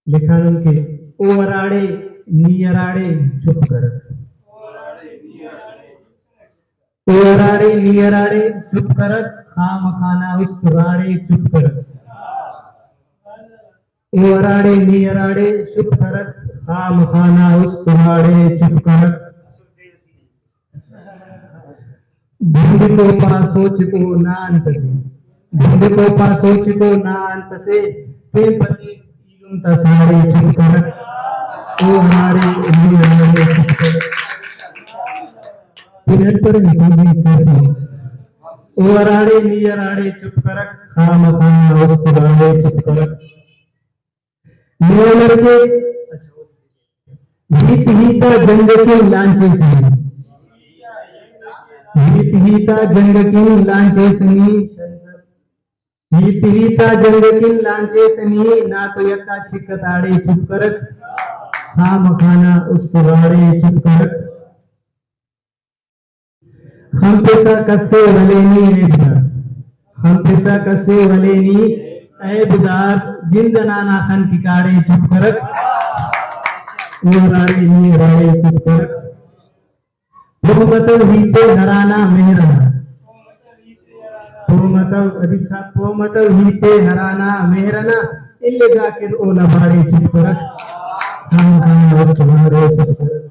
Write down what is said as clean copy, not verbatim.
लिखा उनके ओ अराड़े नी अराड़े चुप कर, ओ अराड़े नी अराड़े चुप कर, खाम खाना उस तुराड़े चुप कर, ओ अराड़े नी अराड़े चुप कर, खाम खाना उस तुराड़े चुप कर। ढूंढ को पा सोच को ना अंत से, ढूंढ को पा सोच को ना अंत से, फिर पति इलुम तसारे चुप कर, ओ हमारे नी अराड़े चुप कर। फिर पर समझी करती, ओ अराड़े नी अराड़े चुप कर, खाम खाना उस तुराड़े चुप कर। निवलर के हित हिता जंग के लांचे सनी, हित हिता जंग की लांचे सनी, हित हिता जंग की लांचे सनी, ना तो यका छिकताड़े चुप कर, खाम खाना उस तुराड़े चुप कर। हम पैसा कसे वलेनी ऐबदार, हम पैसा कसे वलेनी ऐबदार, जिंद नाना खन टिकाड़े चुप कर, राड़े नी राड़े चुप कर। पोमतल हीते हराना मेहराना, पोमतल अधिक सा पोमतल हीते हराना मेहराना, इल्ले जाकिर ओला बाड़े चुप कर, खाम खाना उस तुराड़े चुप कर।